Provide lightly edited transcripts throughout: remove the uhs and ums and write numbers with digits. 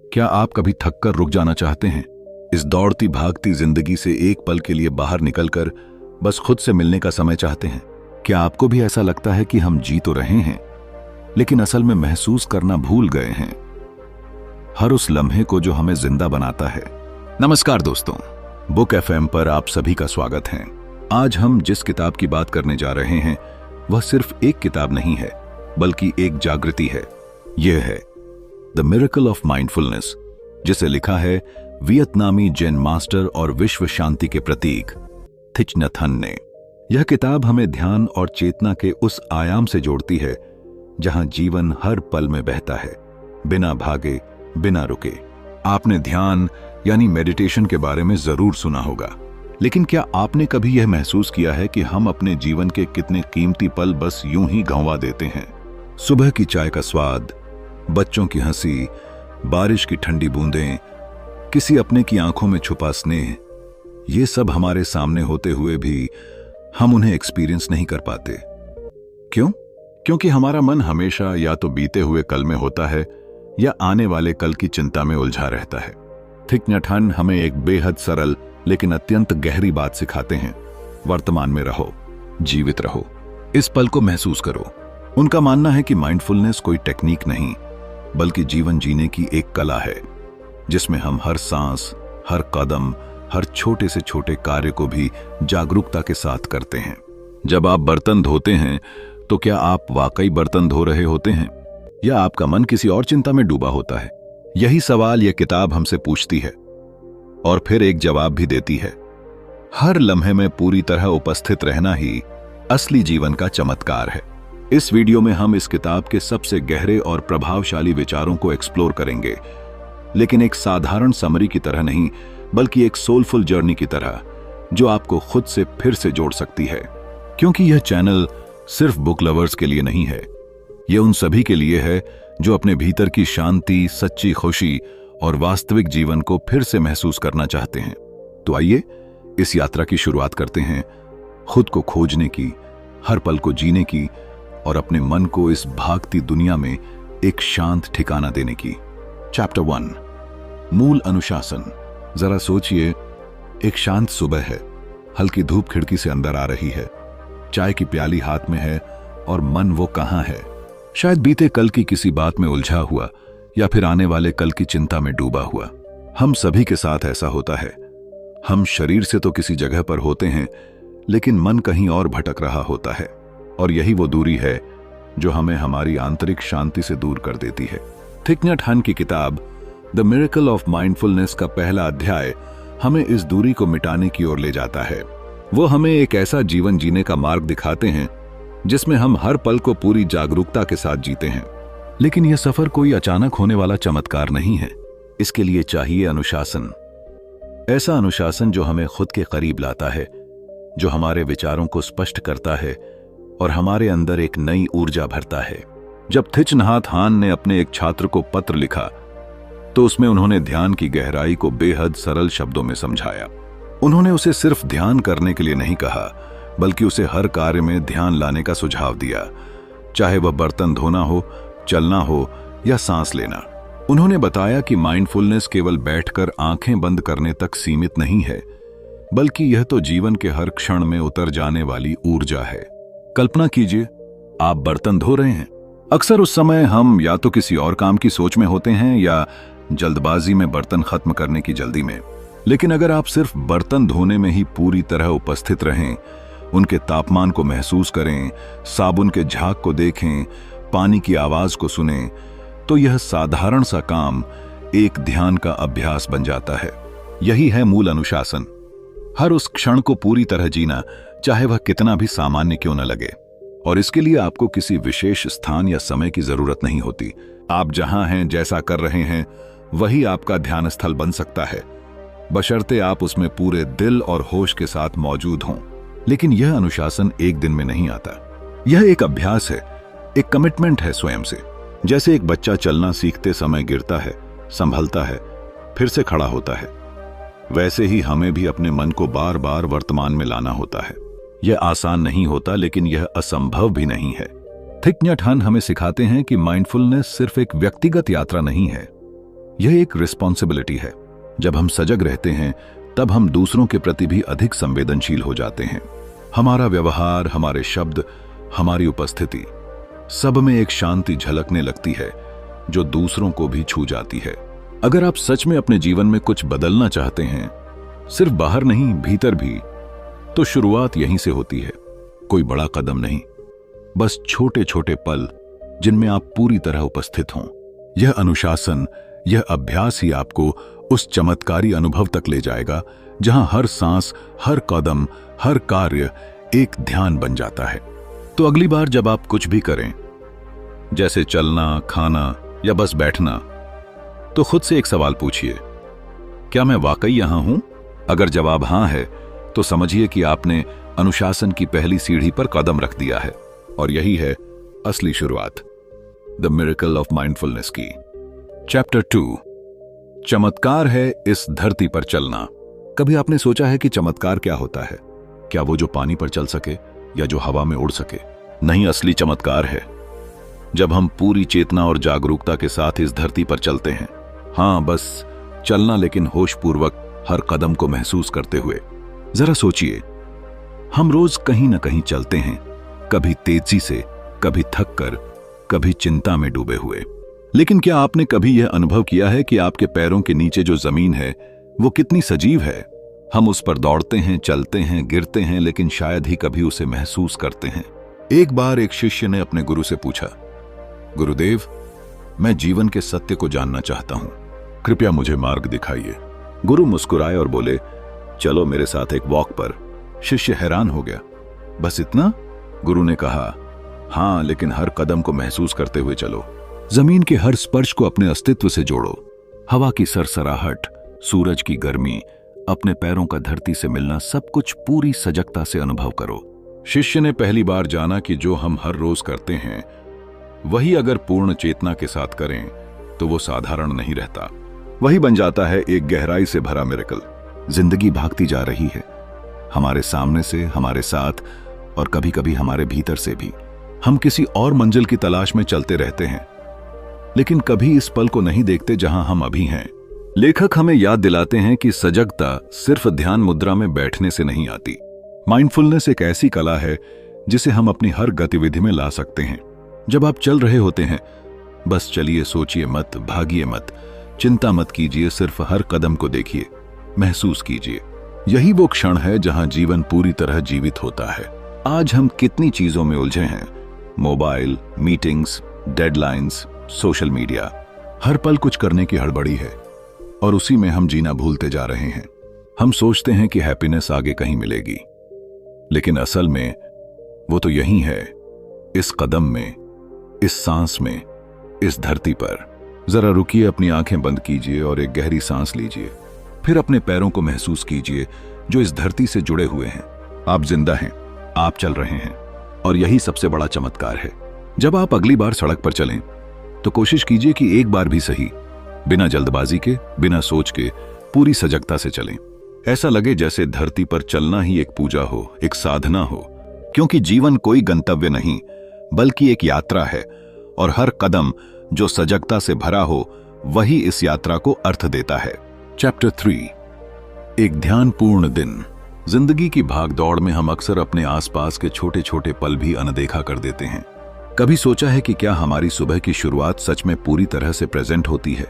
क्या आप कभी थक कर रुक जाना चाहते हैं? इस दौड़ती भागती जिंदगी से एक पल के लिए बाहर निकलकर बस खुद से मिलने का समय चाहते हैं? क्या आपको भी ऐसा लगता है कि हम जी तो रहे हैं, लेकिन असल में महसूस करना भूल गए हैं हर उस लम्हे को जो हमें जिंदा बनाता है? नमस्कार दोस्तों, बुक एफएम पर आप सभी का स्वागत है। आज हम जिस किताब की बात करने जा रहे हैं वह सिर्फ एक किताब नहीं है, बल्कि एक जागृति है। यह है द मिरेकल ऑफ माइंडफुलनेस, जिसे लिखा है वियतनामी जेन मास्टर और विश्व शांति के प्रतीक थिच नथ हन ने। यह किताब हमें ध्यान और चेतना के उस आयाम से जोड़ती है जहां जीवन हर पल में बहता है, बिना भागे, बिना रुके। आपने ध्यान यानी मेडिटेशन के बारे में जरूर सुना होगा, लेकिन क्या आपने कभी यह महसूस किया है कि हम अपने जीवन के कितने कीमती पल बस यूं ही गंवा देते हैं? सुबह की चाय का स्वाद, बच्चों की हंसी, बारिश की ठंडी बूंदें, किसी अपने की आंखों में छुपा स्नेह, ये सब हमारे सामने होते हुए भी हम उन्हें एक्सपीरियंस नहीं कर पाते। क्यों? क्योंकि हमारा मन हमेशा या तो बीते हुए कल में होता है या आने वाले कल की चिंता में उलझा रहता है। थिच नथ हन हमें एक बेहद सरल लेकिन अत्यंत गहरी बात सिखाते हैं। वर्तमान में रहो, जीवित रहो, इस पल को महसूस करो। उनका मानना है कि माइंडफुलनेस कोई टेक्निक नहीं, बल्कि जीवन जीने की एक कला है, जिसमें हम हर सांस, हर कदम, हर छोटे से छोटे कार्य को भी जागरूकता के साथ करते हैं। जब आप बर्तन धोते हैं तो क्या आप वाकई बर्तन धो रहे होते हैं, या आपका मन किसी और चिंता में डूबा होता है? यही सवाल यह किताब हमसे पूछती है और फिर एक जवाब भी देती है। हर लम्हे में पूरी तरह उपस्थित रहना ही असली जीवन का चमत्कार है। इस वीडियो में हम इस किताब के सबसे गहरे और प्रभावशाली विचारों को एक्सप्लोर करेंगे, लेकिन एक साधारण समरी की तरह नहीं, बल्कि एक सोलफुल जर्नी की तरह, जो आपको खुद से फिर से जोड़ सकती है। क्योंकि यह चैनल सिर्फ बुक लवर्स के लिए नहीं है, यह उन सभी के लिए है जो अपने भीतर की शांति, सच्ची खुशी और वास्तविक जीवन को फिर से महसूस करना चाहते हैं। तो आइए इस यात्रा की शुरुआत करते हैं, खुद को खोजने की, हर पल को जीने की और अपने मन को इस भागती दुनिया में एक शांत ठिकाना देने की। चैप्टर 1, मूल अनुशासन। जरा सोचिए, एक शांत सुबह है, हल्की धूप खिड़की से अंदर आ रही है, चाय की प्याली हाथ में है और मन वो कहां है? शायद बीते कल की किसी बात में उलझा हुआ, या फिर आने वाले कल की चिंता में डूबा हुआ। हम सभी के साथ ऐसा होता है। हम शरीर से तो किसी जगह पर होते हैं, लेकिन मन कहीं और भटक रहा होता है, और यही वो दूरी है जो हमें हमारी आंतरिक शांति से दूर कर देती है। थिच नथ हन की किताब द मिरेकल ऑफ माइंडफुलनेस का पहला अध्याय हमें इस दूरी को मिटाने की ओर ले जाता है। वो हमें एक ऐसा जीवन जीने का मार्ग दिखाते हैं जिसमें हम हर पल को पूरी जागरूकता के साथ जीते हैं। लेकिन यह सफर कोई अचानक होने वाला चमत्कार नहीं है। इसके लिए चाहिए अनुशासन। ऐसा अनुशासन जो हमें खुद के करीब लाता है, जो हमारे विचारों को स्पष्ट करता है और हमारे अंदर एक नई ऊर्जा भरता है। जब थिच नथ हन ने अपने एक छात्र को पत्र लिखा तो उसमें उन्होंने ध्यान की गहराई को बेहद सरल शब्दों में समझाया। उन्होंने उसे सिर्फ ध्यान करने के लिए नहीं कहा, बल्कि उसे हर कार्य में ध्यान लाने का सुझाव दिया, चाहे वह बर्तन धोना हो, चलना हो या सांस लेना। उन्होंने बताया कि माइंडफुलनेस केवल बैठकर आंखें बंद करने तक सीमित नहीं है, बल्कि यह तो जीवन के हर क्षण में उतर जाने वाली ऊर्जा है। कल्पना कीजिए, आप बर्तन धो रहे हैं। अक्सर उस समय हम या तो किसी और काम की सोच में होते हैं या जल्दबाजी में बर्तन खत्म करने की जल्दी में। लेकिन अगर आप सिर्फ बर्तन धोने में ही पूरी तरह उपस्थित रहें, उनके तापमान को महसूस करें, साबुन के झाग को देखें, पानी की आवाज को सुनें, तो यह साधारण सा काम एक ध्यान का अभ्यास बन जाता है। यही है मूल अनुशासन। हर उस क्षण को पूरी तरह जीना, चाहे वह कितना भी सामान्य क्यों न लगे। और इसके लिए आपको किसी विशेष स्थान या समय की जरूरत नहीं होती। आप जहां हैं, जैसा कर रहे हैं, वही आपका ध्यान स्थल बन सकता है, बशर्ते आप उसमें पूरे दिल और होश के साथ मौजूद हों। लेकिन यह अनुशासन एक दिन में नहीं आता। यह एक अभ्यास है, एक कमिटमेंट है स्वयं से। जैसे एक बच्चा चलना सीखते समय गिरता है, संभलता है, फिर से खड़ा होता है, वैसे ही हमें भी अपने मन को बार बार वर्तमान में लाना होता है। यह आसान नहीं होता, लेकिन यह असंभव भी नहीं है। थिच नथ हन हमें सिखाते हैं कि माइंडफुलनेस सिर्फ एक व्यक्तिगत यात्रा नहीं है, यह एक रिस्पॉन्सिबिलिटी है। जब हम सजग रहते हैं तब हम दूसरों के प्रति भी अधिक संवेदनशील हो जाते हैं। हमारा व्यवहार, हमारे शब्द, हमारी उपस्थिति, सब में एक शांति झलकने लगती है जो दूसरों को भी छू जाती है। अगर आप सच में अपने जीवन में कुछ बदलना चाहते हैं, सिर्फ बाहर नहीं भीतर भी, तो शुरुआत यहीं से होती है। कोई बड़ा कदम नहीं, बस छोटे छोटे पल जिनमें आप पूरी तरह उपस्थित हों। यह अनुशासन, यह अभ्यास ही आपको उस चमत्कारी अनुभव तक ले जाएगा जहां हर सांस, हर कदम, हर कार्य एक ध्यान बन जाता है। तो अगली बार जब आप कुछ भी करें, जैसे चलना, खाना या बस बैठना, तो खुद से एक सवाल पूछिए, क्या मैं वाकई यहां हूं? अगर जवाब हां है तो समझिए कि आपने अनुशासन की पहली सीढ़ी पर कदम रख दिया है। और यही है असली शुरुआत, द मिरेकल ऑफ माइंडफुलनेस की। चैप्टर 2, चमत्कार है इस धरती पर चलना। कभी आपने सोचा है कि चमत्कार क्या होता है? क्या वो जो पानी पर चल सके या जो हवा में उड़ सके? नहीं, असली चमत्कार है जब हम पूरी चेतना और जागरूकता के साथ इस धरती पर चलते हैं। हां, बस चलना, लेकिन होशपूर्वक, हर कदम को महसूस करते हुए। जरा सोचिए, हम रोज कहीं ना कहीं चलते हैं, कभी तेजी से, कभी थक कर, कभी चिंता में डूबे हुए। लेकिन क्या आपने कभी यह अनुभव किया है कि आपके पैरों के नीचे जो जमीन है वो कितनी सजीव है? हम उस पर दौड़ते हैं, चलते हैं, गिरते हैं, लेकिन शायद ही कभी उसे महसूस करते हैं। एक बार एक शिष्य ने अपने गुरु से पूछा, गुरुदेव, मैं जीवन के सत्य को जानना चाहता हूं, कृपया मुझे मार्ग दिखाइए। गुरु मुस्कुराए और बोले, चलो मेरे साथ एक वॉक पर। शिष्य हैरान हो गया, बस इतना? गुरु ने कहा, हां, लेकिन हर कदम को महसूस करते हुए चलो। जमीन के हर स्पर्श को अपने अस्तित्व से जोड़ो। हवा की सरसराहट, सूरज की गर्मी, अपने पैरों का धरती से मिलना, सब कुछ पूरी सजगता से अनुभव करो। शिष्य ने पहली बार जाना कि जो हम हर रोज करते हैं वही अगर पूर्ण चेतना के साथ करें तो वो साधारण नहीं रहता, वही बन जाता है एक गहराई से भरा मिरेकल। जिंदगी भागती जा रही है, हमारे सामने से, हमारे साथ, और कभी कभी हमारे भीतर से भी। हम किसी और मंजिल की तलाश में चलते रहते हैं, लेकिन कभी इस पल को नहीं देखते जहां हम अभी हैं। लेखक हमें याद दिलाते हैं कि सजगता सिर्फ ध्यान मुद्रा में बैठने से नहीं आती। माइंडफुलनेस एक ऐसी कला है जिसे हम अपनी हर गतिविधि में ला सकते हैं। जब आप चल रहे होते हैं, बस चलिए, सोचिए मत, भागिए मत, चिंता मत कीजिए, सिर्फ हर कदम को देखिए, महसूस कीजिए। यही वो क्षण है जहां जीवन पूरी तरह जीवित होता है। आज हम कितनी चीजों में उलझे हैं, mobile, meetings, deadlines, social media, हर पल कुछ करने की हड़बड़ी है और उसी में हम जीना भूलते जा रहे हैं। हम सोचते हैं कि हैप्पीनेस आगे कहीं मिलेगी, लेकिन असल में वो तो यही है, इस कदम में, इस सांस में, इस धरती पर। जरा रुकिए, अपनी आंखें बंद कीजिए और एक गहरी सांस लीजिए। फिर अपने पैरों को महसूस कीजिए जो इस धरती से जुड़े हुए हैं। आप जिंदा हैं, आप चल रहे हैं, और यही सबसे बड़ा चमत्कार है। जब आप अगली बार सड़क पर चलें तो कोशिश कीजिए कि एक बार भी सही, बिना जल्दबाजी के, बिना सोच के, पूरी सजगता से चलें। ऐसा लगे जैसे धरती पर चलना ही एक पूजा हो, एक साधना हो, क्योंकि जीवन कोई गंतव्य नहीं बल्कि एक यात्रा है, और हर कदम जो सजगता से भरा हो वही इस यात्रा को अर्थ देता है। चैप्टर 3, एक ध्यानपूर्ण दिन। जिंदगी की भागदौड़ में हम अक्सर अपने आसपास के छोटे छोटे पल भी अनदेखा कर देते हैं। कभी सोचा है कि क्या हमारी सुबह की शुरुआत सच में पूरी तरह से प्रेजेंट होती है?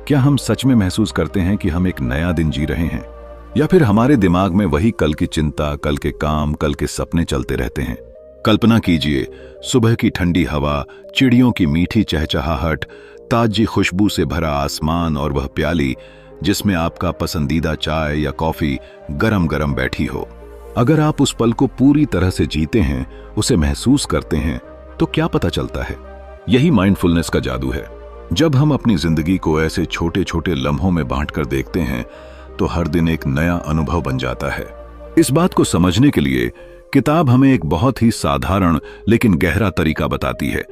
क्या हम सच में महसूस करते हैं कि हम एक नया दिन जी रहे हैं, या फिर हमारे दिमाग में वही कल की चिंता, कल के काम, कल के सपने चलते रहते हैं? कल्पना कीजिए, सुबह की ठंडी हवा, चिड़ियों की मीठी चहचहाहट, ताजी खुशबू से भरा आसमान और वह प्याली जिसमें आपका पसंदीदा चाय या कॉफी गरम गरम बैठी हो। अगर आप उस पल को पूरी तरह से जीते हैं, उसे महसूस करते हैं, तो क्या पता चलता है? यही माइंडफुलनेस का जादू है। जब हम अपनी जिंदगी को ऐसे छोटे छोटे लम्हों में बांटकर देखते हैं तो हर दिन एक नया अनुभव बन जाता है। इस बात को समझने के लिए किताब हमें एक बहुत ही साधारण लेकिन गहरा तरीका बताती है।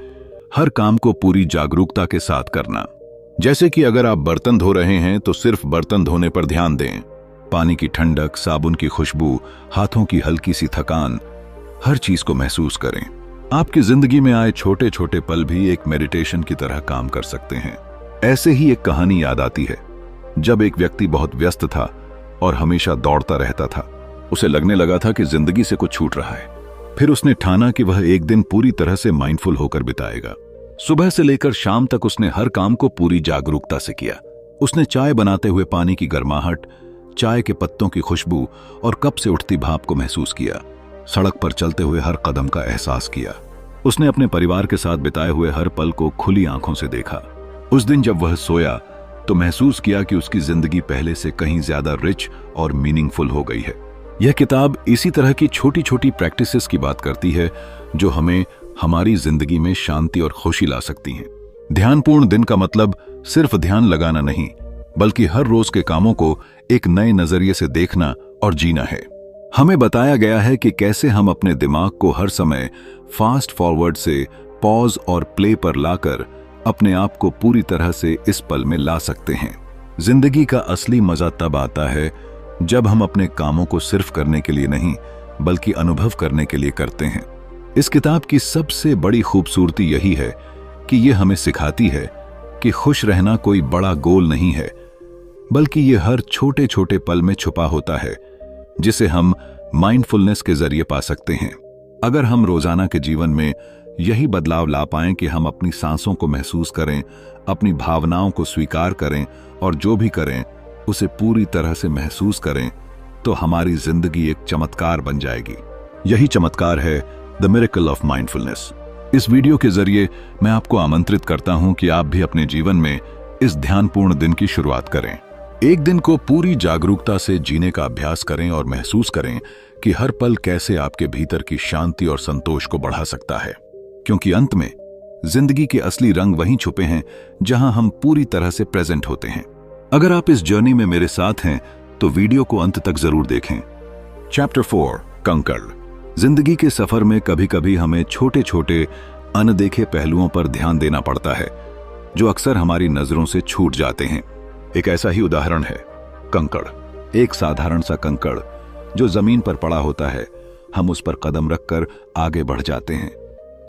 हर काम को पूरी जागरूकता के साथ करना। जैसे कि अगर आप बर्तन धो रहे हैं तो सिर्फ बर्तन धोने पर ध्यान दें। पानी की ठंडक, साबुन की खुशबू, हाथों की हल्की सी थकान, हर चीज को महसूस करें। आपकी जिंदगी में आए छोटे छोटे पल भी एक मेडिटेशन की तरह काम कर सकते हैं। ऐसे ही एक कहानी याद आती है। जब एक व्यक्ति बहुत व्यस्त था और हमेशा दौड़ता रहता था, उसे लगने लगा था कि जिंदगी से कुछ छूट रहा है। फिर उसने ठाना कि वह एक दिन पूरी तरह से माइंडफुल होकर बिताएगा। सुबह से लेकर शाम तक उसने हर काम को पूरी जागरूकता से किया। उसने चाय बनाते हुए पानी की गर्माहट, चाय के पत्तों की खुशबू और कप से उठती भाप को महसूस किया। सड़क पर चलते हुए हर कदम का एहसास किया। उसने अपने परिवार के साथ बिताए हुए हर पल को खुली आंखों से देखा। उस दिन जब वह सोया तो महसूस किया कि उसकी जिंदगी पहले से कहीं ज्यादा रिच और मीनिंगफुल हो गई है। यह किताब इसी तरह की छोटी छोटी प्रैक्टिसेस की बात करती है जो हमें हमारी जिंदगी में शांति और खुशी ला सकती हैं। ध्यानपूर्ण दिन का मतलब सिर्फ ध्यान लगाना नहीं, बल्कि हर रोज के कामों को एक नए नजरिए से देखना और जीना है। हमें बताया गया है कि कैसे हम अपने दिमाग को हर समय फास्ट फॉरवर्ड से पॉज और प्ले पर लाकर अपने आप को पूरी तरह से इस पल में ला सकते हैं। जिंदगी का असली मजा तब आता है जब हम अपने कामों को सिर्फ करने के लिए नहीं, बल्कि अनुभव करने के लिए करते हैं। इस किताब की सबसे बड़ी खूबसूरती यही है कि यह हमें सिखाती है कि खुश रहना कोई बड़ा गोल नहीं है, बल्कि यह हर छोटे छोटे पल में छुपा होता है, जिसे हम माइंडफुलनेस के जरिए पा सकते हैं। अगर हम रोजाना के जीवन में यही बदलाव ला पाएं कि हम अपनी सांसों को महसूस करें, अपनी भावनाओं को स्वीकार करें और जो भी करें उसे पूरी तरह से महसूस करें, तो हमारी जिंदगी एक चमत्कार बन जाएगी। यही चमत्कार है द मिरेकल ऑफ माइंडफुलनेस। इस वीडियो के जरिए मैं आपको आमंत्रित करता हूं कि आप भी अपने जीवन में इस ध्यानपूर्ण दिन की शुरुआत करें। एक दिन को पूरी जागरूकता से जीने का अभ्यास करें और महसूस करें कि हर पल कैसे आपके भीतर की शांति और संतोष को बढ़ा सकता है, क्योंकि अंत में जिंदगी के असली रंग वहीं छुपे हैं जहां हम पूरी तरह से प्रेजेंट होते हैं। अगर आप इस जर्नी में मेरे साथ हैं तो वीडियो को अंत तक जरूर देखें। चैप्टर 4 कंकड़। जिंदगी के सफर में कभी कभी हमें छोटे छोटे अनदेखे पहलुओं पर ध्यान देना पड़ता है जो अक्सर हमारी नजरों से छूट जाते हैं। एक ऐसा ही उदाहरण है कंकड़। एक साधारण सा कंकड़ जो जमीन पर पड़ा होता है, हम उस पर कदम रखकर आगे बढ़ जाते हैं,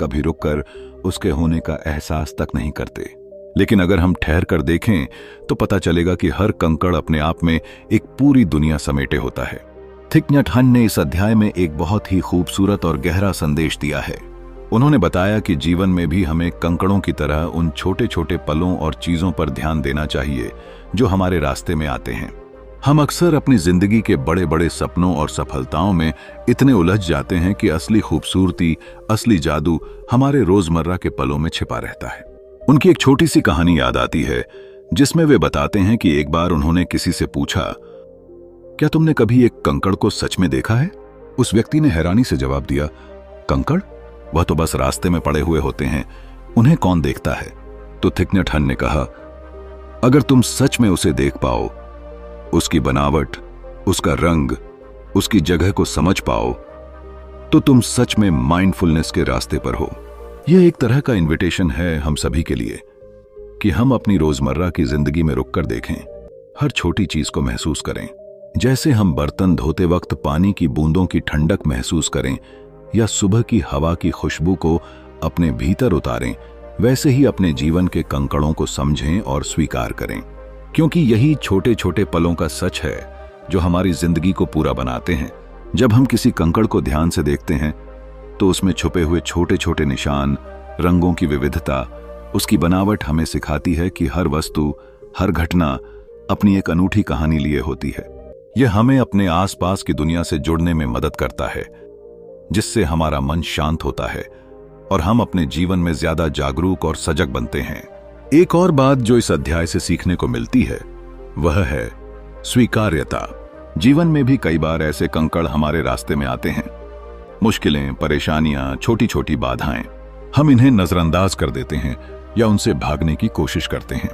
कभी रुककर उसके होने का एहसास तक नहीं करते। लेकिन अगर हम ठहर कर देखें तो पता चलेगा कि हर कंकड़ अपने आप में एक पूरी दुनिया समेटे होता है। थिक नट हन ने इस अध्याय में एक बहुत ही खूबसूरत और गहरा संदेश दिया है। उन्होंने बताया कि जीवन में भी हमें कंकड़ों की तरह उन छोटे छोटे पलों और चीजों पर ध्यान देना चाहिए जो हमारे रास्ते में आते हैं। हम अक्सर अपनी जिंदगी के बड़े बड़े सपनों और सफलताओं में इतने उलझ जाते हैं कि असली खूबसूरती, असली जादू हमारे रोजमर्रा के पलों में छिपा रहता है। उनकी एक छोटी सी कहानी याद आती है जिसमें वे बताते हैं कि एक बार उन्होंने किसी से पूछा, क्या तुमने कभी एक कंकड़ को सच में देखा है? उस व्यक्ति ने हैरानी से जवाब दिया, कंकड़? वह तो बस रास्ते में पड़े हुए होते हैं, उन्हें कौन देखता है? तो थिक नट हन ने कहा, अगर तुम सच में उसे देख पाओ, उसकी बनावट, उसका रंग, उसकी जगह को समझ पाओ, तो तुम सच में माइंडफुलनेस के रास्ते पर हो। यह एक तरह का इनविटेशन है हम सभी के लिए कि हम अपनी रोजमर्रा की जिंदगी में रुककर देखें, हर छोटी चीज को महसूस करें। जैसे हम बर्तन धोते वक्त पानी की बूंदों की ठंडक महसूस करें या सुबह की हवा की खुशबू को अपने भीतर उतारें, वैसे ही अपने जीवन के कंकड़ों को समझें और स्वीकार करें, क्योंकि यही छोटे छोटे पलों का सच है जो हमारी जिंदगी को पूरा बनाते हैं। जब हम किसी कंकड़ को ध्यान से देखते हैं तो उसमें छुपे हुए छोटे छोटे निशान, रंगों की विविधता, उसकी बनावट हमें सिखाती है कि हर वस्तु, हर घटना अपनी एक अनूठी कहानी लिए होती है। यह हमें अपने आसपास की दुनिया से जुड़ने में मदद करता है, जिससे हमारा मन शांत होता है और हम अपने जीवन में ज्यादा जागरूक और सजग बनते हैं। एक और बात जो इस अध्याय से सीखने को मिलती है वह है स्वीकार्यता। जीवन में भी कई बार ऐसे कंकड़ हमारे रास्ते में आते हैं, मुश्किलें, परेशानियां, छोटी छोटी बाधाएं। हम इन्हें नजरअंदाज कर देते हैं या उनसे भागने की कोशिश करते हैं,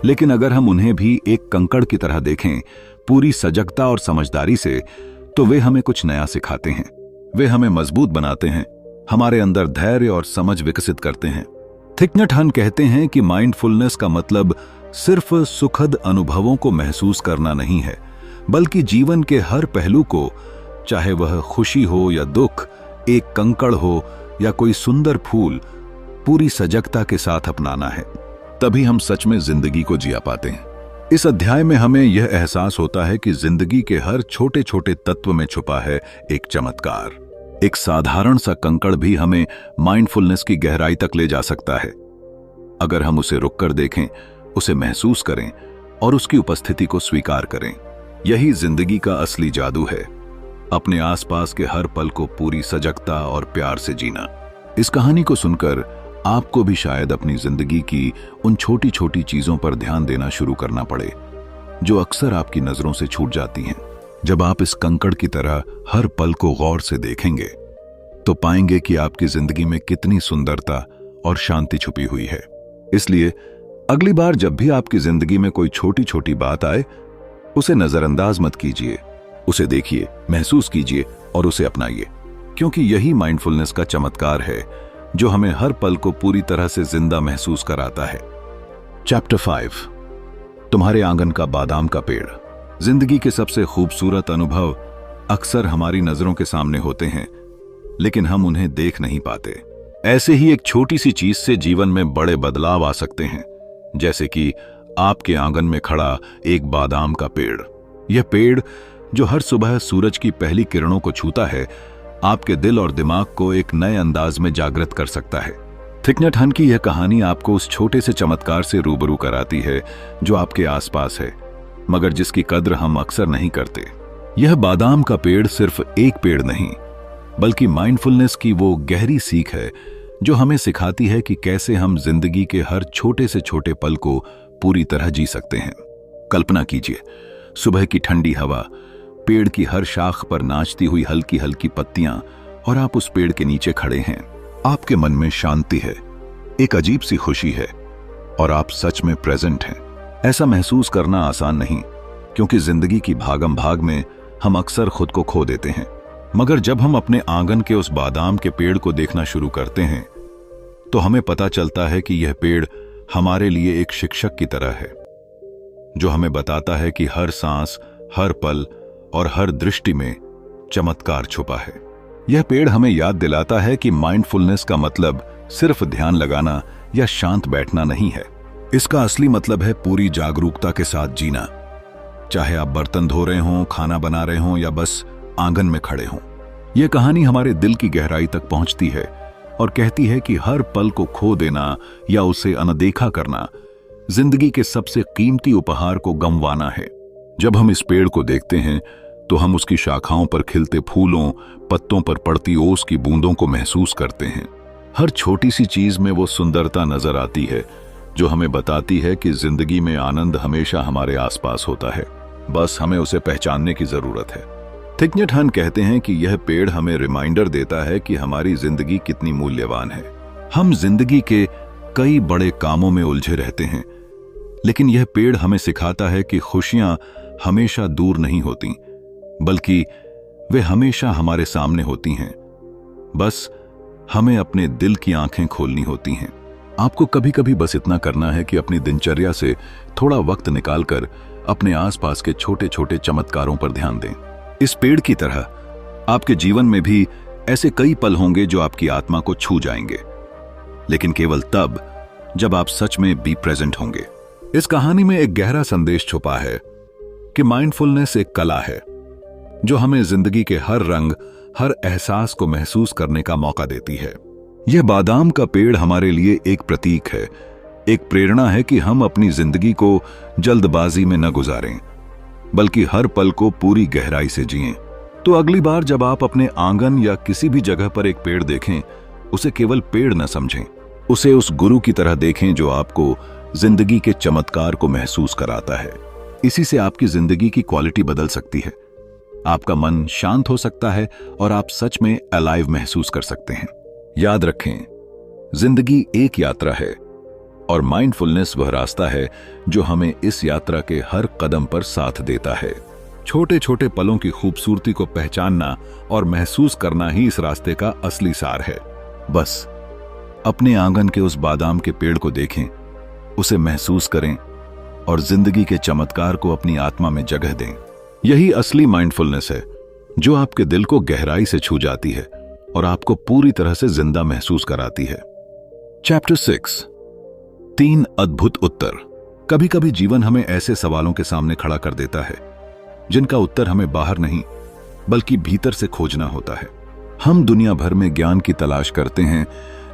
लेकिन अगर हम उन्हें भी एक कंकड़ की तरह देखें, पूरी सजगता और समझदारी से, तो वे हमें कुछ नया सिखाते हैं। वे हमें मजबूत बनाते हैं, हमारे अंदर धैर्य और समझ विकसित करते हैं। थिक नट हन कहते हैं कि माइंडफुलनेस का मतलब सिर्फ सुखद अनुभवों को महसूस करना नहीं है, बल्कि जीवन के हर पहलू को, चाहे वह खुशी हो या दुख, एक कंकड़ हो या कोई सुंदर फूल, पूरी सजगता के साथ अपनाना है। तभी हम सच में जिंदगी को जिया पाते हैं। इस अध्याय में हमें यह एहसास होता है कि जिंदगी के हर छोटे छोटे तत्व में छुपा है एक चमत्कार। एक साधारण सा कंकड़ भी हमें माइंडफुलनेस की गहराई तक ले जा सकता है, अगर हम उसे रुककर देखें, उसे महसूस करें और उसकी उपस्थिति को स्वीकार करें। यही जिंदगी का असली जादू है, अपने आसपास के हर पल को पूरी सजगता और प्यार से जीना। इस कहानी को सुनकर आपको भी शायद अपनी जिंदगी की उन छोटी छोटी चीजों पर ध्यान देना शुरू करना पड़े, जो अक्सर आपकी नजरों से छूट जाती हैं। जब आप इस कंकड़ की तरह हर पल को गौर से देखेंगे, तो पाएंगे कि आपकी जिंदगी में कितनी सुंदरता और शांति छुपी हुई है। इसलिए अगली बार जब भी आपकी जिंदगी में कोई छोटी छोटी बात आए, उसे नजरअंदाज मत कीजिए, उसे देखिए, महसूस कीजिए और उसे अपनाइए, क्योंकि यही माइंडफुलनेस का चमत्कार है जो हमें हर पल को पूरी तरह से जिंदा महसूस कराता है। चैप्टर 5, तुम्हारे आंगन का बादाम का पेड़। जिंदगी के सबसे खूबसूरत अनुभव अक्सर हमारी नजरों के सामने होते हैं, लेकिन हम उन्हें देख नहीं पाते। ऐसे ही एक छोटी सी चीज से जीवन में बड़े बदलाव आ सकते हैं, जैसे कि आपके आंगन में खड़ा एक बादाम का पेड़। यह पेड़ जो हर सुबह सूरज की पहली किरणों को छूता है, आपके दिल और दिमाग को एक नए अंदाज में जागृत कर सकता है। थिक नैट हन की यह कहानी आपको उस छोटे से चमत्कार से रूबरू कराती है जो आपके आसपास है, मगर जिसकी कद्र हम अक्सर नहीं करते। यह बादाम का पेड़ सिर्फ एक पेड़ नहीं, बल्कि माइंडफुलनेस की वो गहरी सीख है जो हमें सिखाती है कि कैसे हम जिंदगी के हर छोटे से छोटे पल को पूरी तरह जी सकते हैं। कल्पना कीजिए, सुबह की ठंडी हवा, पेड़ की हर शाख पर नाचती हुई हल्की हल्की पत्तियां, और आप उस पेड़ के नीचे खड़े हैं। आपके मन में शांति है, एक अजीब सी खुशी है, और आप सच में प्रेजेंट हैं। ऐसा महसूस करना आसान नहीं, क्योंकि जिंदगी की भागम भाग में हम अक्सर खुद को खो देते हैं। मगर जब हम अपने आंगन के उस बादाम के पेड़ को देखना शुरू करते हैं, तो हमें पता चलता है कि यह पेड़ हमारे लिए एक शिक्षक की तरह है, जो हमें बताता है कि हर सांस, हर पल और हर दृष्टि में चमत्कार छुपा है। यह पेड़ हमें याद दिलाता है कि माइंडफुलनेस का मतलब सिर्फ ध्यान लगाना या शांत बैठना नहीं है। इसका असली मतलब है पूरी जागरूकता के साथ जीना, चाहे आप बर्तन धो रहे हों, खाना बना रहे हों या बस आंगन में खड़े हों। यह कहानी हमारे दिल की गहराई तक पहुंचती है और कहती है कि हर पल को खो देना या उसे अनदेखा करना जिंदगी के सबसे कीमती उपहार को गंवाना है। जब हम इस पेड़ को देखते हैं, तो हम उसकी शाखाओं पर खिलते फूलों, पत्तों पर पड़ती ओस की बूंदों को महसूस करते हैं। हर छोटी सी चीज में वो सुंदरता नजर आती है जो हमें बताती है कि जिंदगी में आनंद हमेशा हमारे आसपास होता है, बस हमें उसे पहचानने की जरूरत है। थिक नैट हन कहते हैं कि यह पेड़ हमें रिमाइंडर देता है कि हमारी जिंदगी कितनी मूल्यवान है। हम जिंदगी के कई बड़े कामों में उलझे रहते हैं, लेकिन यह पेड़ हमें सिखाता है कि खुशियां हमेशा दूर नहीं होती, बल्कि वे हमेशा हमारे सामने होती हैं। बस हमें अपने दिल की आंखें खोलनी होती हैं। आपको कभी कभी बस इतना करना है कि अपनी दिनचर्या से थोड़ा वक्त निकालकर अपने आसपास के छोटे छोटे चमत्कारों पर ध्यान दें। इस पेड़ की तरह आपके जीवन में भी ऐसे कई पल होंगे जो आपकी आत्मा को छू जाएंगे, लेकिन केवल तब जब आप सच में बी प्रेजेंट होंगे। इस कहानी में एक गहरा संदेश छुपा है कि माइंडफुलनेस एक कला है जो हमें जिंदगी के हर रंग, हर एहसास को महसूस करने का मौका देती है। यह बादाम का पेड़ हमारे लिए एक प्रतीक है, एक प्रेरणा है कि हम अपनी जिंदगी को जल्दबाजी में न गुजारें, बल्कि हर पल को पूरी गहराई से जिएं। तो अगली बार जब आप अपने आंगन या किसी भी जगह पर एक पेड़ देखें, उसे केवल पेड़ न समझें, उसे उस गुरु की तरह देखें जो आपको जिंदगी के चमत्कार को महसूस कराता है। इसी से आपकी जिंदगी की क्वालिटी बदल सकती है, आपका मन शांत हो सकता है और आप सच में अलाइव महसूस कर सकते हैं। याद रखें, जिंदगी एक यात्रा है और माइंडफुलनेस वह रास्ता है जो हमें इस यात्रा के हर कदम पर साथ देता है। छोटे छोटे पलों की खूबसूरती को पहचानना और महसूस करना ही इस रास्ते का असली सार है। बस अपने आंगन के उस बादाम के पेड़ को देखें, उसे महसूस करें और जिंदगी के चमत्कार को अपनी आत्मा में जगह दें। यही असली माइंडफुलनेस है जो आपके दिल को गहराई से छू जाती है और आपको पूरी तरह से जिंदा महसूस कराती है। चैप्टर 6, 3 अद्भुत उत्तर। कभी कभी जीवन हमें ऐसे सवालों के सामने खड़ा कर देता है जिनका उत्तर हमें बाहर नहीं बल्कि भीतर से खोजना होता है। हम दुनिया भर में ज्ञान की तलाश करते हैं,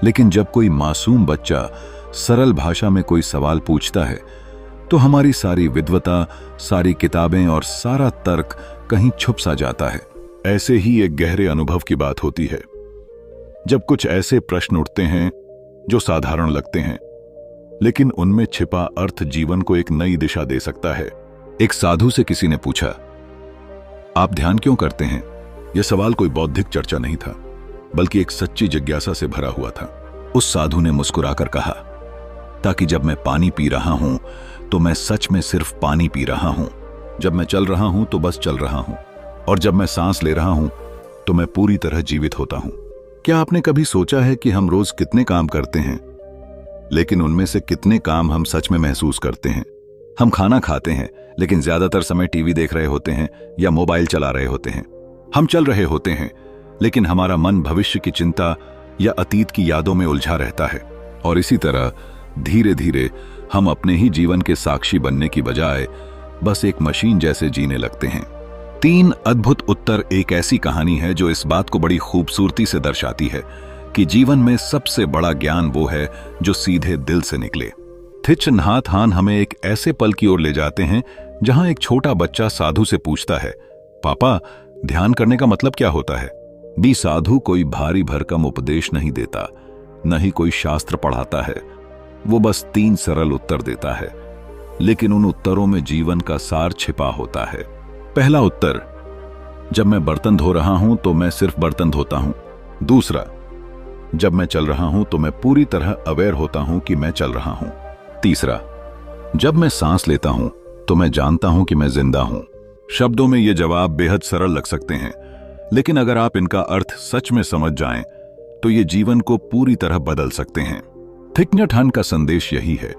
लेकिन जब कोई मासूम बच्चा सरल भाषा में कोई सवाल पूछता है तो हमारी सारी विद्वता, सारी किताबें और सारा तर्क कहीं छुप सा जाता है। ऐसे ही एक गहरे अनुभव की बात होती है जब कुछ ऐसे प्रश्न उठते हैं जो साधारण लगते हैं, लेकिन उनमें छिपा अर्थ जीवन को एक नई दिशा दे सकता है। एक साधु से किसी ने पूछा, आप ध्यान क्यों करते हैं? यह सवाल कोई बौद्धिक चर्चा नहीं था, बल्कि एक सच्ची जिज्ञासा से भरा हुआ था। उस साधु ने मुस्कुराकर कहा, ताकि जब मैं पानी पी रहा हूं तो मैं सच में सिर्फ पानी पी रहा हूं। जब मैं चल रहा हूं तो बस चल रहा हूं, और जब मैं सांस ले रहा हूं तो मैं पूरी तरह जीवित होता हूं। क्या आपने कभी सोचा है कि हम रोज कितने काम करते हैं, लेकिन उनमें से कितने काम हम सच में महसूस करते हैं? हम खाना खाते हैं, लेकिन ज्यादातर समय टीवी देख रहे होते हैं या मोबाइल चला रहे होते हैं। हम चल रहे होते हैं, लेकिन हमारा मन भविष्य की चिंता या अतीत की यादों में उलझा रहता है। और इसी तरह धीरे धीरे हम अपने ही जीवन के साक्षी बनने की बजाय बस एक मशीन जैसे जीने लगते हैं। 3 अद्भुत उत्तर एक ऐसी कहानी है जो इस बात को बड़ी खूबसूरती से दर्शाती है कि जीवन में सबसे बड़ा ज्ञान वो है जो सीधे दिल से निकले। थिच नहात हान हमें एक ऐसे पल की ओर ले जाते हैं जहां एक छोटा बच्चा साधु से पूछता है, पापा, ध्यान करने का मतलब क्या होता है? बी साधु कोई भारी भरकम उपदेश नहीं देता, न ही कोई शास्त्र पढ़ाता है। वो बस 3 सरल उत्तर देता है, लेकिन उन उत्तरों में जीवन का सार छिपा होता है। पहला उत्तर, जब मैं बर्तन धो रहा हूं तो मैं सिर्फ बर्तन धोता हूं। दूसरा, जब मैं चल रहा हूं तो मैं पूरी तरह अवेयर होता हूं कि मैं चल रहा हूं। तीसरा, जब मैं सांस लेता हूं तो मैं जानता हूं कि मैं जिंदा हूं। शब्दों में ये जवाब बेहद सरल लग सकते हैं, लेकिन अगर आप इनका अर्थ सच में समझ जाएं तो ये जीवन को पूरी तरह बदल सकते हैं। थिच नहात हान का संदेश यही है,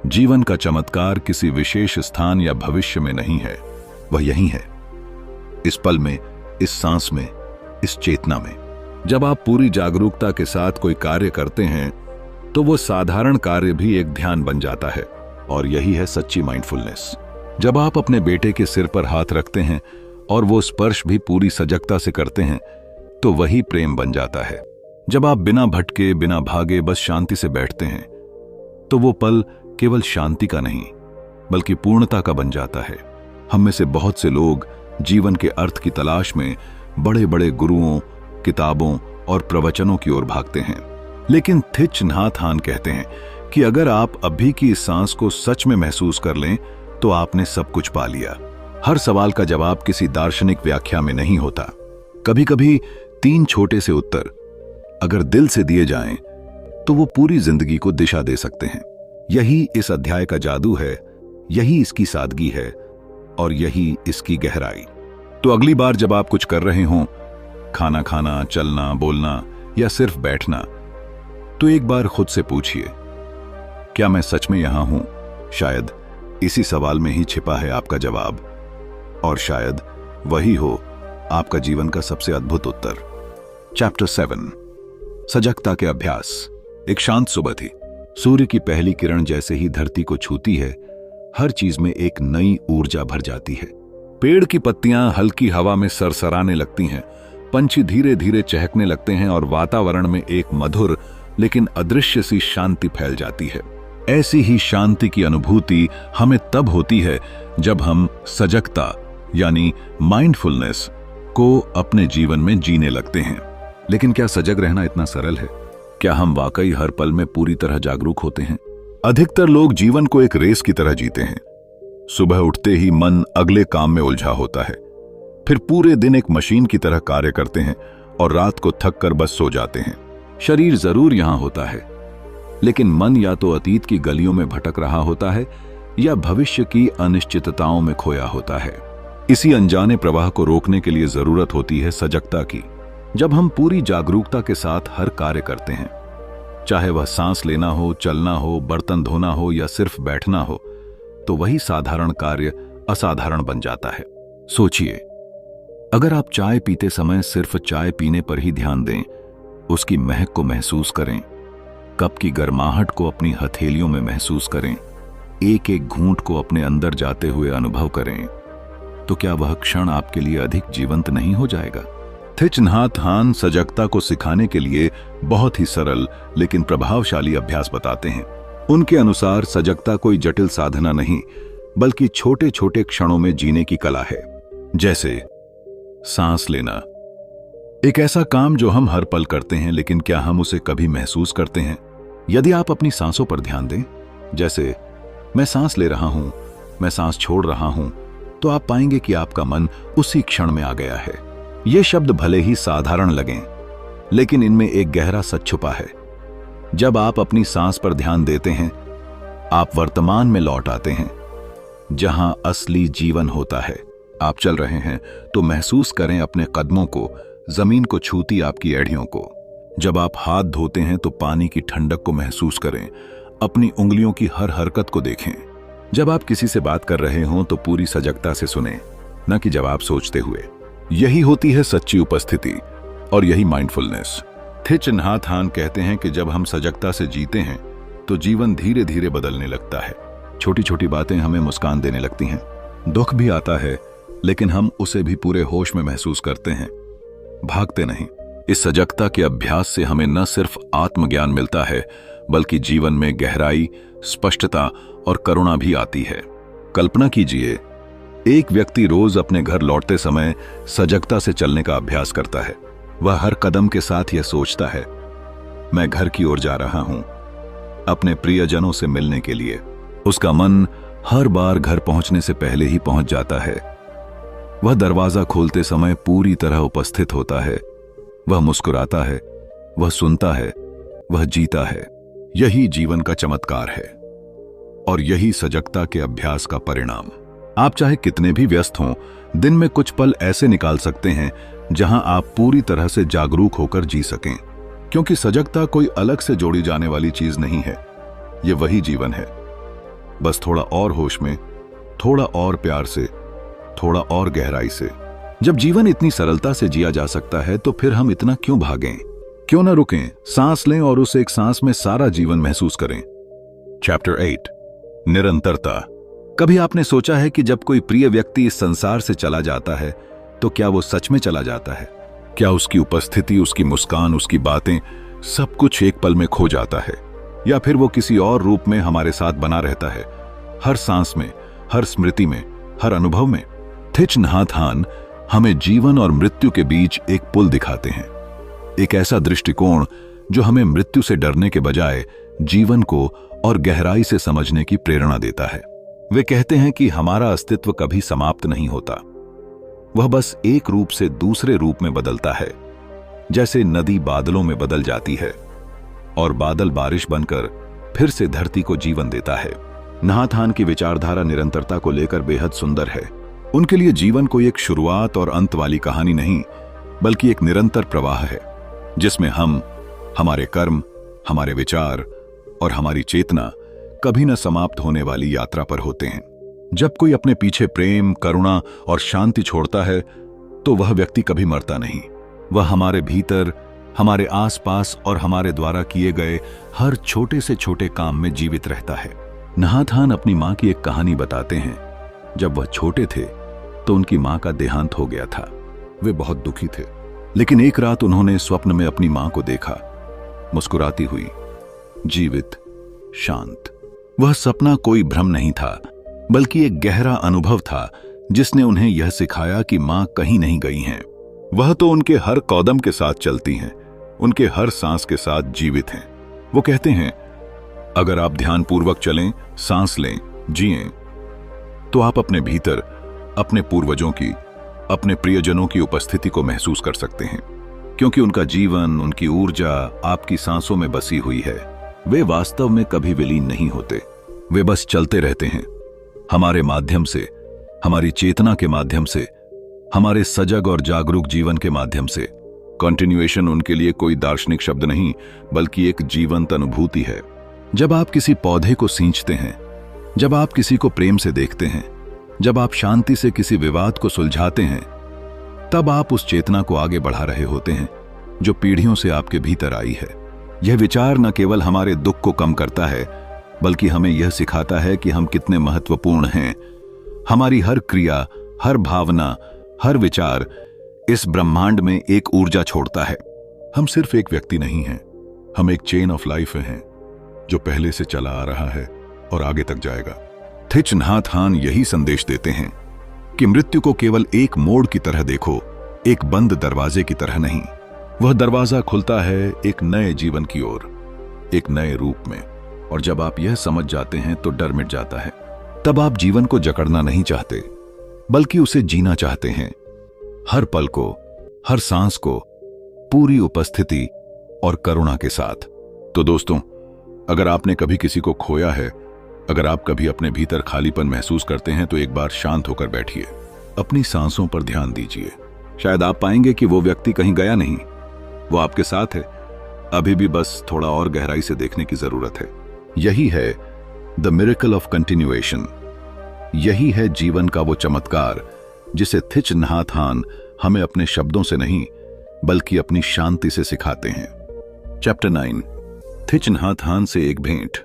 जीवन का चमत्कार किसी विशेष स्थान या भविष्य में नहीं है, वह यही है, इस पल में, इस सांस में, इस चेतना में। जब आप पूरी जागरूकता के साथ कोई कार्य करते हैं तो वो साधारण कार्य भी एक ध्यान बन जाता है, और यही है सच्ची माइंडफुलनेस। जब आप अपने बेटे के सिर पर हाथ रखते हैं और वो स्पर्श भी पूरी सजगता से करते हैं तो वही प्रेम बन जाता है। जब आप बिना भटके, बिना भागे बस शांति से बैठते हैं तो वो पल केवल शांति का नहीं बल्कि पूर्णता का बन जाता है। हम में से बहुत से लोग जीवन के अर्थ की तलाश में बड़े बड़े गुरुओं, किताबों और प्रवचनों की ओर भागते हैं, लेकिन थिच नहात हान कहते हैं कि अगर आप अभी की इस सांस को सच में महसूस कर लें तो आपने सब कुछ पा लिया। हर सवाल का जवाब किसी दार्शनिक व्याख्या में नहीं होता। कभी कभी 3 छोटे से उत्तर अगर दिल से दिए जाएं तो वो पूरी जिंदगी को दिशा दे सकते हैं। यही इस अध्याय का जादू है, यही इसकी सादगी है और यही इसकी गहराई। तो अगली बार जब आप कुछ कर रहे हों, खाना खाना, चलना, बोलना या सिर्फ बैठना, तो एक बार खुद से पूछिए, क्या मैं सच में यहां हूं? शायद इसी सवाल में ही छिपा है आपका जवाब, और शायद वही हो आपका जीवन का सबसे अद्भुत उत्तर। चैप्टर 7, सजगता के अभ्यास। एक शांत सुबह थी। सूर्य की पहली किरण जैसे ही धरती को छूती है, हर चीज में एक नई ऊर्जा भर जाती है। पेड़ की पत्तियां हल्की हवा में सरसराने लगती हैं, पंछी धीरे धीरे चहकने लगते हैं और वातावरण में एक मधुर लेकिन अदृश्य सी शांति फैल जाती है। ऐसी ही शांति की अनुभूति हमें तब होती है जब हम सजगता यानी माइंडफुलनेस को अपने जीवन में जीने लगते हैं। लेकिन क्या सजग रहना इतना सरल है? क्या हम वाकई हर पल में पूरी तरह जागरूक होते हैं? अधिकतर लोग जीवन को एक रेस की तरह जीते हैं। सुबह उठते ही मन अगले काम में उलझा होता है, फिर पूरे दिन एक मशीन की तरह कार्य करते हैं और रात को थक कर बस सो जाते हैं। शरीर जरूर यहां होता है, लेकिन मन या तो अतीत की गलियों में भटक रहा होता है या भविष्य की अनिश्चितताओं में खोया होता है। इसी अनजाने प्रवाह को रोकने के लिए जरूरत होती है सजगता की। जब हम पूरी जागरूकता के साथ हर कार्य करते हैं, चाहे वह सांस लेना हो, चलना हो, बर्तन धोना हो या सिर्फ बैठना हो, तो वही साधारण कार्य असाधारण बन जाता है। सोचिए, अगर आप चाय पीते समय सिर्फ चाय पीने पर ही ध्यान दें, उसकी महक को महसूस करें, कप की गर्माहट को अपनी हथेलियों में महसूस करें, एक एक घूंट को अपने अंदर जाते हुए अनुभव करें, तो क्या वह क्षण आपके लिए अधिक जीवंत नहीं हो जाएगा? थिच नहात हान सजगता को सिखाने के लिए बहुत ही सरल लेकिन प्रभावशाली अभ्यास बताते हैं। उनके अनुसार सजगता कोई जटिल साधना नहीं, बल्कि छोटे छोटे क्षणों में जीने की कला है। जैसे सांस लेना, एक ऐसा काम जो हम हर पल करते हैं, लेकिन क्या हम उसे कभी महसूस करते हैं? यदि आप अपनी सांसों पर ध्यान दें, जैसे मैं सांस ले रहा हूं, मैं सांस छोड़ रहा हूं, तो आप पाएंगे कि आपका मन उसी क्षण में आ गया है। ये शब्द भले ही साधारण लगें, लेकिन इनमें एक गहरा सच छुपा है। जब आप अपनी सांस पर ध्यान देते हैं, आप वर्तमान में लौट आते हैं, जहां असली जीवन होता है। आप चल रहे हैं तो महसूस करें अपने कदमों को, जमीन को छूती आपकी एड़ियों को। जब आप हाथ धोते हैं तो पानी की ठंडक को महसूस करें, अपनी उंगलियों की हर हरकत को देखें। जब आप किसी से बात कर रहे हों तो पूरी सजगता से सुनें, न कि जवाब सोचते हुए। यही होती है सच्ची उपस्थिति और यही माइंडफुलनेस। थिच नहात हान कहते हैं कि जब हम सजगता से जीते हैं तो जीवन धीरे धीरे बदलने लगता है। छोटी छोटी बातें हमें मुस्कान देने लगती हैं। दुख भी आता है, लेकिन हम उसे भी पूरे होश में महसूस करते हैं, भागते नहीं। इस सजगता के अभ्यास से हमें न सिर्फ आत्मज्ञान मिलता है, बल्कि जीवन में गहराई, स्पष्टता और करुणा भी आती है। कल्पना कीजिए, एक व्यक्ति रोज अपने घर लौटते समय सजगता से चलने का अभ्यास करता है। वह हर कदम के साथ यह सोचता है, मैं घर की ओर जा रहा हूं, अपने प्रियजनों से मिलने के लिए। उसका मन हर बार घर पहुंचने से पहले ही पहुंच जाता है। वह दरवाजा खोलते समय पूरी तरह उपस्थित होता है। वह मुस्कुराता है, वह सुनता है, वह जीता है। यही जीवन का चमत्कार है और यही सजगता के अभ्यास का परिणाम। आप चाहे कितने भी व्यस्त हों, दिन में कुछ पल ऐसे निकाल सकते हैं जहां आप पूरी तरह से जागरूक होकर जी सकें, क्योंकि सजगता कोई अलग से जोड़ी जाने वाली चीज नहीं है। यह वही जीवन है, बस थोड़ा और होश में, थोड़ा और प्यार से, थोड़ा और गहराई से। जब जीवन इतनी सरलता से जिया जा सकता है तो फिर हम इतना क्यों भागें? क्यों ना रुकें, सांस लें और उस एक सांस में सारा जीवन महसूस करें। चैप्टर 8, निरंतरता। कभी आपने सोचा है कि जब कोई प्रिय व्यक्ति इस संसार से चला जाता है तो क्या वो सच में चला जाता है? क्या उसकी उपस्थिति, उसकी मुस्कान, उसकी बातें, सब कुछ एक पल में खो जाता है, या फिर वो किसी और रूप में हमारे साथ बना रहता है, हर सांस में, हर स्मृति में, हर अनुभव में? थिच नहात हान हमें जीवन और मृत्यु के बीच एक पुल दिखाते हैं, एक ऐसा दृष्टिकोण जो हमें मृत्यु से डरने के बजाय जीवन को और गहराई से समझने की प्रेरणा देता है। वे कहते हैं कि हमारा अस्तित्व कभी समाप्त नहीं होता, वह बस एक रूप से दूसरे रूप में बदलता है। जैसे नदी बादलों में बदल जाती है और बादल बारिश बनकर फिर से धरती को जीवन देता है। नहात हान की विचारधारा निरंतरता को लेकर बेहद सुंदर है। उनके लिए जीवन कोई एक शुरुआत और अंत वाली कहानी नहीं, बल्कि एक निरंतर प्रवाह है, जिसमें हम, हमारे कर्म, हमारे विचार और हमारी चेतना कभी न समाप्त होने वाली यात्रा पर होते हैं। जब कोई अपने पीछे प्रेम, करुणा और शांति छोड़ता है तो वह व्यक्ति कभी मरता नहीं। वह हमारे भीतर, हमारे आसपास और हमारे द्वारा किए गए हर छोटे से छोटे काम में जीवित रहता है। नहात हान अपनी मां की एक कहानी बताते हैं। जब वह छोटे थे तो उनकी मां का देहांत हो गया था। वे बहुत दुखी थे, लेकिन एक रात उन्होंने स्वप्न में अपनी मां को देखा, मुस्कुराती हुई, जीवित, शांत। वह सपना कोई भ्रम नहीं था, बल्कि एक गहरा अनुभव था जिसने उन्हें यह सिखाया कि मां कहीं नहीं गई हैं। वह तो उनके हर कदम के साथ चलती हैं, उनके हर सांस के साथ जीवित हैं। वो कहते हैं, अगर आप ध्यानपूर्वक चलें, सांस लें, जिएं, तो आप अपने भीतर अपने पूर्वजों की, अपने प्रियजनों की उपस्थिति को महसूस कर सकते हैं, क्योंकि उनका जीवन, उनकी ऊर्जा आपकी सांसों में बसी हुई है। वे वास्तव में कभी विलीन नहीं होते, वे बस चलते रहते हैं, हमारे माध्यम से, हमारी चेतना के माध्यम से, हमारे सजग और जागरूक जीवन के माध्यम से। कॉन्टिन्यूएशन उनके लिए कोई दार्शनिक शब्द नहीं, बल्कि एक जीवंत अनुभूति है। जब आप किसी पौधे को सींचते हैं, जब आप किसी को प्रेम से देखते हैं, जब आप शांति से किसी विवाद को सुलझाते हैं, तब आप उस चेतना को आगे बढ़ा रहे होते हैं जो पीढ़ियों से आपके भीतर आई है। यह विचार न केवल हमारे दुख को कम करता है, बल्कि हमें यह सिखाता है कि हम कितने महत्वपूर्ण हैं। हमारी हर क्रिया, हर भावना, हर विचार इस ब्रह्मांड में एक ऊर्जा छोड़ता है। हम सिर्फ एक व्यक्ति नहीं हैं, हम एक चेन ऑफ लाइफ हैं जो पहले से चला आ रहा है और आगे तक जाएगा। थिच नहात हान यही संदेश देते हैं कि मृत्यु को केवल एक मोड़ की तरह देखो, एक बंद दरवाजे की तरह नहीं। वह दरवाजा खुलता है एक नए जीवन की ओर, एक नए रूप में। और जब आप यह समझ जाते हैं तो डर मिट जाता है। तब आप जीवन को जकड़ना नहीं चाहते, बल्कि उसे जीना चाहते हैं, हर पल को, हर सांस को, पूरी उपस्थिति और करुणा के साथ। तो दोस्तों, अगर आपने कभी किसी को खोया है, अगर आप कभी अपने भीतर खालीपन महसूस करते हैं, तो एक बार शांत होकर बैठिए, अपनी सांसों पर ध्यान दीजिए। शायद आप पाएंगे कि वो व्यक्ति कहीं गया नहीं, वो आपके साथ है, अभी भी बस थोड़ा और गहराई से देखने की जरूरत है। यही है द मिरेकल ऑफ कंटिन्यूएशन। यही है जीवन का वो चमत्कार जिसे थिच नहात हान हमें अपने शब्दों से नहीं, बल्कि अपनी शांति से सिखाते हैं। चैप्टर 9, थिच नहात हान से एक भेंट।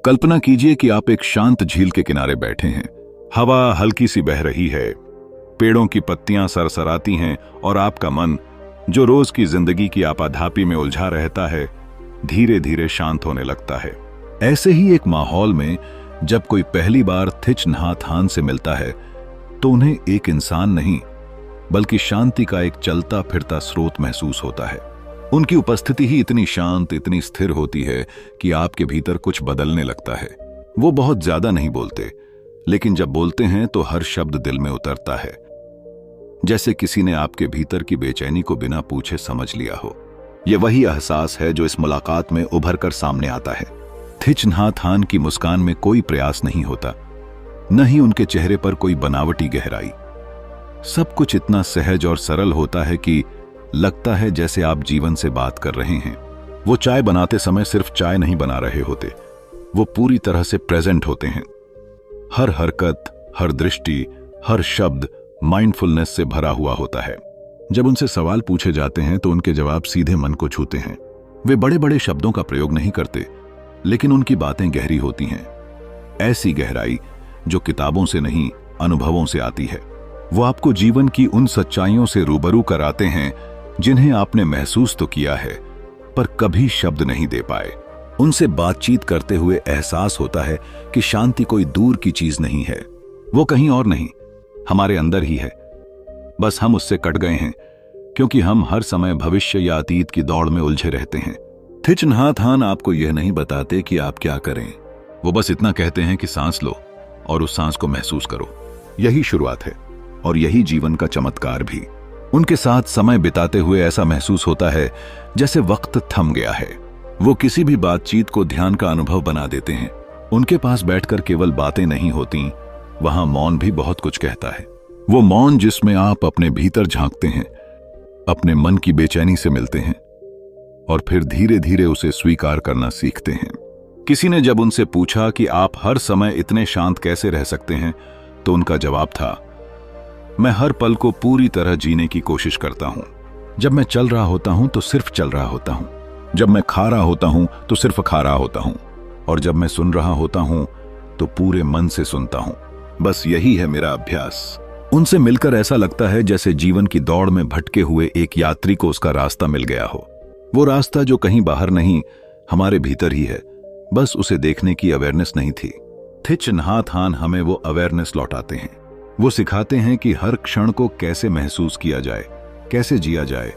कल्पना कीजिए कि आप एक शांत झील के किनारे बैठे हैं। हवा हल्की सी बह रही है, पेड़ों की पत्तियां सरसराती हैं और आपका मन, जो रोज की जिंदगी की आपाधापी में उलझा रहता है, धीरे धीरे शांत होने लगता है। ऐसे ही एक माहौल में जब कोई पहली बार थिच नहात हान से मिलता है, तो उन्हें एक इंसान नहीं, बल्कि शांति का एक चलता फिरता स्रोत महसूस होता है। उनकी उपस्थिति ही इतनी शांत, इतनी स्थिर होती है कि आपके भीतर कुछ बदलने लगता है। वो बहुत ज्यादा नहीं बोलते, लेकिन जब बोलते हैं तो हर शब्द दिल में उतरता है, जैसे किसी ने आपके भीतर की बेचैनी को बिना पूछे समझ लिया हो। यह वही एहसास है जो इस मुलाकात में उभर कर सामने आता है। थिच नहात हान की मुस्कान में कोई प्रयास नहीं होता, न ही उनके चेहरे पर कोई बनावटी गहराई। सब कुछ इतना सहज और सरल होता है कि लगता है जैसे आप जीवन से बात कर रहे हैं। वो चाय बनाते समय सिर्फ चाय नहीं बना रहे होते, वो पूरी तरह से प्रेजेंट होते हैं। हर हरकत, हर दृष्टि, हर शब्द माइंडफुलनेस से भरा हुआ होता है। जब उनसे सवाल पूछे जाते हैं तो उनके जवाब सीधे मन को छूते हैं। वे बड़े बड़े शब्दों का प्रयोग नहीं करते, लेकिन उनकी बातें गहरी होती हैं। ऐसी गहराई जो किताबों से नहीं, अनुभवों से आती है। वो आपको जीवन की उन सच्चाइयों से रूबरू कराते हैं जिन्हें आपने महसूस तो किया है, पर कभी शब्द नहीं दे पाए। उनसे बातचीत करते हुए एहसास होता है कि शांति कोई दूर की चीज नहीं है, वो कहीं और नहीं, हमारे अंदर ही है। बस हम उससे कट गए हैं, क्योंकि हम हर समय भविष्य या अतीत की दौड़ में उलझे रहते हैं। थिच नहात हान आपको यह नहीं बताते कि आप क्या करें, वो बस इतना कहते हैं कि सांस लो और उस सांस को महसूस करो। यही शुरुआत है और यही जीवन का चमत्कार भी। उनके साथ समय बिताते हुए ऐसा महसूस होता है जैसे वक्त थम गया है। वो किसी भी बातचीत को ध्यान का अनुभव बना देते हैं। उनके पास बैठकर केवल बातें नहीं होती, वहां मौन भी बहुत कुछ कहता है। वो मौन जिसमें आप अपने भीतर झांकते हैं, अपने मन की बेचैनी से मिलते हैं और फिर धीरे धीरे उसे स्वीकार करना सीखते हैं। किसी ने जब उनसे पूछा कि आप हर समय इतने शांत कैसे रह सकते हैं, तो उनका जवाब था, मैं हर पल को पूरी तरह जीने की कोशिश करता हूं। जब मैं चल रहा होता हूं तो सिर्फ चल रहा होता हूं, जब मैं खा रहा होता हूं तो सिर्फ खा रहा होता हूं, और जब मैं सुन रहा होता हूं तो पूरे मन से सुनता हूं। बस यही है मेरा अभ्यास। उनसे मिलकर ऐसा लगता है जैसे जीवन की दौड़ में भटके हुए एक यात्री को उसका रास्ता मिल गया हो। वो रास्ता जो कहीं बाहर नहीं, हमारे भीतर ही है, बस उसे देखने की अवेयरनेस नहीं थी। थिच नहात हान हमें वो अवेयरनेस लौटाते हैं। वो सिखाते हैं कि हर क्षण को कैसे महसूस किया जाए, कैसे जिया जाए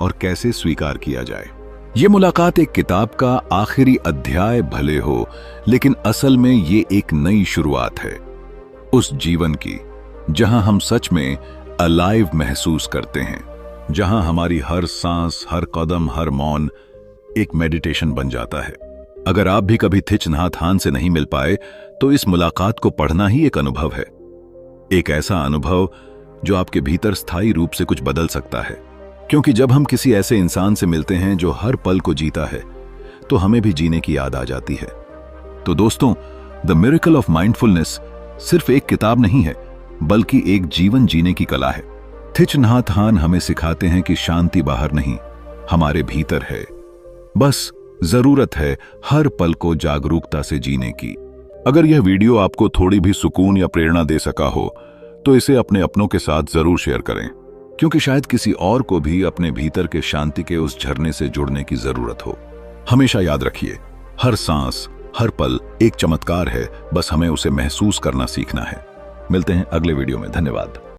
और कैसे स्वीकार किया जाए। ये मुलाकात एक किताब का आखिरी अध्याय भले हो, लेकिन असल में ये एक नई शुरुआत है उस जीवन की जहां हम सच में अलाइव महसूस करते हैं, जहां हमारी हर सांस, हर कदम, हर मौन एक मेडिटेशन बन जाता है। अगर आप भी कभी थिच नहात हान से नहीं मिल पाए, तो इस मुलाकात को पढ़ना ही एक अनुभव है। एक ऐसा अनुभव जो आपके भीतर स्थायी रूप से कुछ बदल सकता है, क्योंकि जब हम किसी ऐसे इंसान से मिलते हैं जो हर पल को जीता है, तो हमें भी जीने की याद आ जाती है। तो दोस्तों, द मिरेकल ऑफ माइंडफुलनेस सिर्फ एक किताब नहीं है, बल्कि एक जीवन जीने की कला है। थिच नहात हान हमें सिखाते हैं कि शांति बाहर नहीं, हमारे भीतर है। बस जरूरत है हर पल को जागरूकता से जीने की। अगर यह वीडियो आपको थोड़ी भी सुकून या प्रेरणा दे सका हो तो इसे अपने अपनों के साथ जरूर शेयर करें, क्योंकि शायद किसी और को भी अपने भीतर के शांति के उस झरने से जुड़ने की जरूरत हो। हमेशा याद रखिए, हर सांस, हर पल एक चमत्कार है, बस हमें उसे महसूस करना सीखना है। मिलते हैं अगले वीडियो में। धन्यवाद।